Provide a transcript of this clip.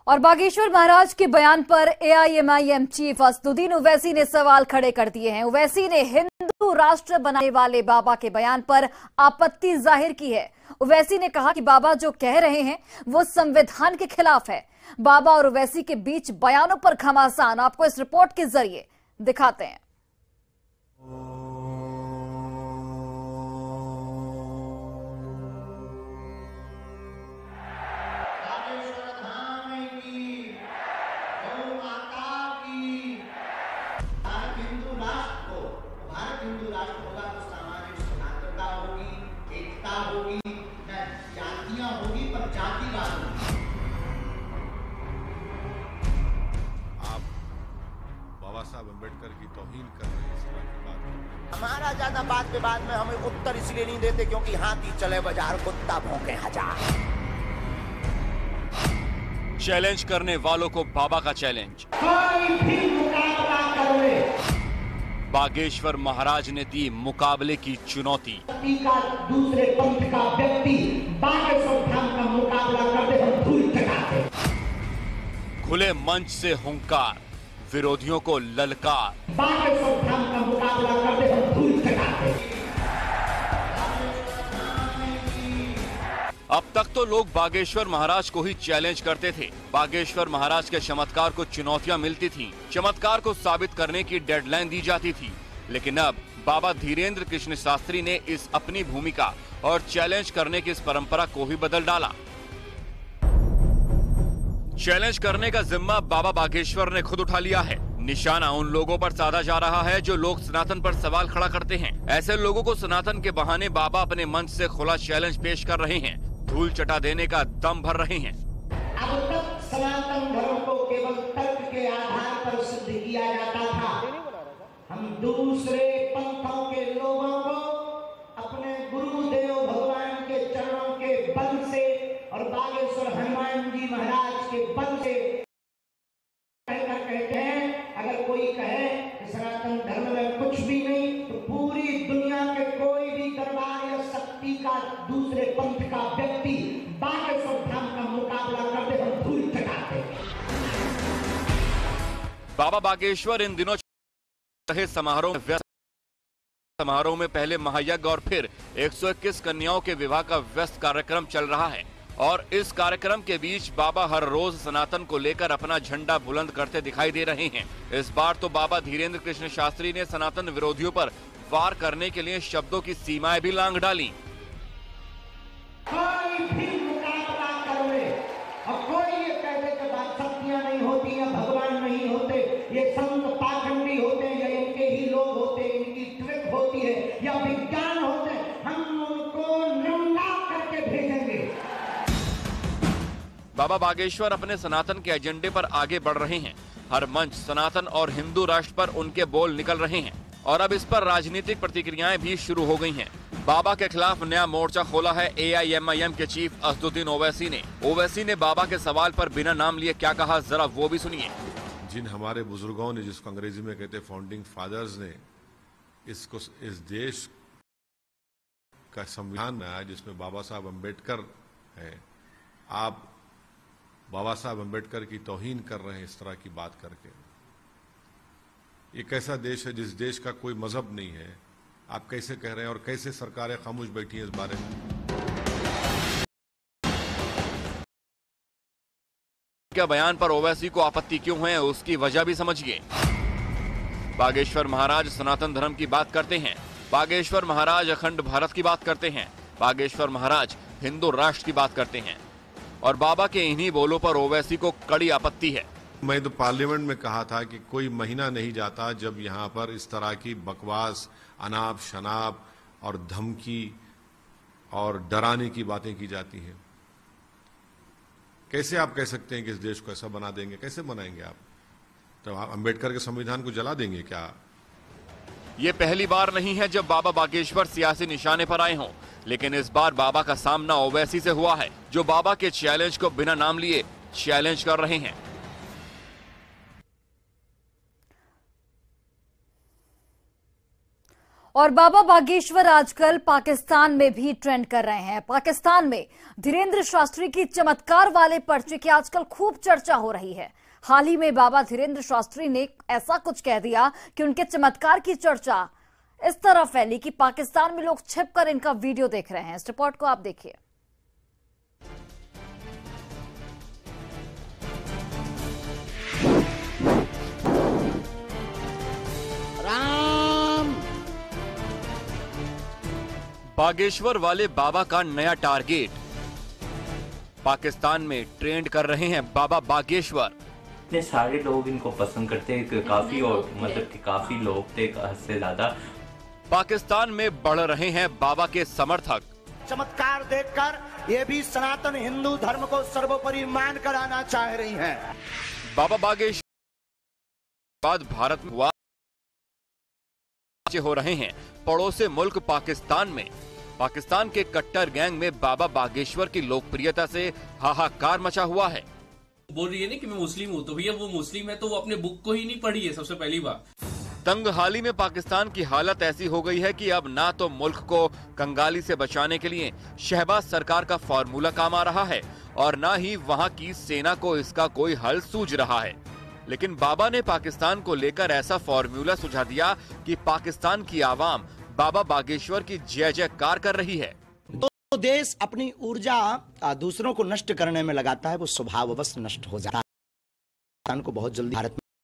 और बागेश्वर महाराज के बयान पर एआईएमआईएम चीफ असदुद्दीन ओवैसी ने सवाल खड़े कर दिए हैं। ओवैसी ने हिंदू राष्ट्र बनाने वाले बाबा के बयान पर आपत्ति जाहिर की है। ओवैसी ने कहा कि बाबा जो कह रहे हैं वो संविधान के खिलाफ है। बाबा और ओवैसी के बीच बयानों पर घमासान आपको इस रिपोर्ट के जरिए दिखाते हैं। साहब अम्बेडकर की तौहीन कर रहे हैं, इस तरह की बात। हमारा ज्यादा बात विवाद में हमें उत्तर इसलिए नहीं देते क्योंकि हाथी चले बाजार कुत्ता भौंके हजार। चैलेंज करने वालों को बाबा का चैलेंज। कोई भी मुकाबला कर ले। बागेश्वर महाराज ने दी मुकाबले की चुनौती। दूसरे पंथ का व्यक्ति बागेश्वर धाम का मुकाबला करते हम धूल चटाते। खुले मंच से हुंकार, विरोधियों को ललकार। बागेश्वर धाम का मुकाबला करते हम धूल चटाते। अब तक तो लोग बागेश्वर महाराज को ही चैलेंज करते थे। बागेश्वर महाराज के चमत्कार को चुनौतियां मिलती थीं, चमत्कार को साबित करने की डेडलाइन दी जाती थी। लेकिन अब बाबा धीरेन्द्र कृष्ण शास्त्री ने इस अपनी भूमिका और चैलेंज करने की इस परंपरा को ही बदल डाला। चैलेंज करने का जिम्मा बाबा बागेश्वर ने खुद उठा लिया है। निशाना उन लोगों पर साधा जा रहा है जो लोग सनातन पर सवाल खड़ा करते हैं। ऐसे लोगों को सनातन के बहाने बाबा अपने मंच से खुला चैलेंज पेश कर रहे हैं, धूल चटा देने का दम भर रहे हैं। अब तक सनातन धर्म को केवल तर्क के आधार पर सिद्ध किया जाता था। हम दूसरे पंथों के लोगों को अपने गुरुदेव भगवान के चरणों के बल से और बागेश्वर हनुमान जी महाराज के बल से कहते हैं। अगर कोई कहे कि सनातन धर्म में कुछ भी नहीं, तो पूरी दुनिया के कोई भी दरबार या शक्ति का दूसरे पंथ का व्यक्ति बागेश्वर धाम का मुकाबला करते हम धूल चटाते। बाबा बागेश्वर इन दिनों रहे समारोह में पहले महायज्ञ और फिर 121 कन्याओं के विवाह का व्यस्त कार्यक्रम चल रहा है। और इस कार्यक्रम के बीच बाबा हर रोज सनातन को लेकर अपना झंडा बुलंद करते दिखाई दे रहे हैं। इस बार तो बाबा धीरेन्द्र कृष्ण शास्त्री ने सनातन विरोधियों पर वार करने के लिए शब्दों की सीमाएं भी लांघ डाली। कोई भी मुकाबला कर ले और कोई ये कह दे कि बात शक्तियां नहीं होती या भगवान नहीं होते, ये संत पाखंडी होते हैं या इनके ही लोग होते हैं, इनकी ट्रिक होती है या विज्ञान होते हैं, हम उनको नंगा करके भेजेंगे। बाबा बागेश्वर अपने सनातन के एजेंडे पर आगे बढ़ रहे हैं। हर मंच सनातन और हिंदू राष्ट्र पर उनके बोल निकल रहे हैं और अब इस पर राजनीतिक प्रतिक्रियाएं भी शुरू हो गई हैं। बाबा के खिलाफ नया मोर्चा खोला है एआईएमआईएम के चीफ असदुद्दीन ओवैसी ने। ओवैसी ने बाबा के सवाल पर बिना नाम लिए क्या कहा, जरा वो भी सुनिए। जिन हमारे बुजुर्गों ने, जिसको अंग्रेजी में कहते हैं फाउंडिंग फादर्स ने, इसको इस देश का संविधान बनाया जिसमें बाबा साहब अम्बेडकर है। आप बाबा साहब अम्बेडकर की तौहीन कर रहे हैं इस तरह की बात करके। एक ऐसा देश है जिस देश का कोई मजहब नहीं है, आप कैसे कह रहे हैं और कैसे सरकारें खामोश बैठी हैं इस बारे में? क्या बयान पर ओवैसी को आपत्ति क्यों है, उसकी वजह भी समझिए। बागेश्वर महाराज सनातन धर्म की बात करते हैं, बागेश्वर महाराज अखंड भारत की बात करते हैं, बागेश्वर महाराज हिंदू राष्ट्र की बात करते हैं और बाबा के इन्हीं बोलों पर ओवैसी को कड़ी आपत्ति है। मैं तो पार्लियामेंट में कहा था कि कोई महीना नहीं जाता जब यहाँ पर इस तरह की बकवास, अनाप शनाप और धमकी और डराने की बातें की जाती हैं। कैसे आप कह सकते हैं कि इस देश को ऐसा बना देंगे? कैसे बनाएंगे आप? तो आप अम्बेडकर के संविधान को जला देंगे क्या? ये पहली बार नहीं है जब बाबा बागेश्वर सियासी निशाने पर आए हों, लेकिन इस बार बाबा का सामना ओवैसी से हुआ है जो बाबा के चैलेंज को बिना नाम लिए चैलेंज कर रहे हैं। और बाबा बागेश्वर आजकल पाकिस्तान में भी ट्रेंड कर रहे हैं। पाकिस्तान में धीरेन्द्र शास्त्री की चमत्कार वाले पर्चे की आजकल खूब चर्चा हो रही है। हाल ही में बाबा धीरेन्द्र शास्त्री ने ऐसा कुछ कह दिया कि उनके चमत्कार की चर्चा इस तरह फैली कि पाकिस्तान में लोग छिपकर इनका वीडियो देख रहे हैं। इस रिपोर्ट को आप देखिए। बागेश्वर वाले बाबा का नया टारगेट। पाकिस्तान में ट्रेंड कर रहे हैं बाबा बागेश्वर। इतने सारे लोग इनको पसंद करते हैं, काफी और मतलब कि काफी लोग थे, हद से ज्यादा। पाकिस्तान में बढ़ रहे हैं बाबा के समर्थक। चमत्कार देखकर ये भी सनातन हिंदू धर्म को सर्वोपरि मान कर आना चाह रही हैं। बाबा बागेश्वर बाद भारत में हुआ हो रहे हैं पड़ोसी मुल्क पाकिस्तान में। पाकिस्तान के कट्टर गैंग में बाबा बागेश्वर की लोकप्रियता से हाहाकार मचा हुआ है। बोल रही है ना कि मैं मुस्लिम हूँ, तो भैया वो मुस्लिम है तो वो अपने बुक को ही नहीं पढ़ी है सबसे पहली बात। तंगहाली में पाकिस्तान की हालत ऐसी हो गई है कि अब ना तो मुल्क को कंगाली से बचाने के लिए शहबाज सरकार का फॉर्मूला काम आ रहा है और ना ही वहाँ की सेना को इसका कोई हल सूझ रहा है। लेकिन बाबा ने पाकिस्तान को लेकर ऐसा फॉर्मूला सुझा दिया कि पाकिस्तान की आवाम बाबा बागेश्वर की जय जयकार कर रही है। तो देश अपनी ऊर्जा दूसरों को नष्ट करने में लगाता है, वो स्वभाववश नष्ट हो जाता है। पाकिस्तान को बहुत जल्दी भारत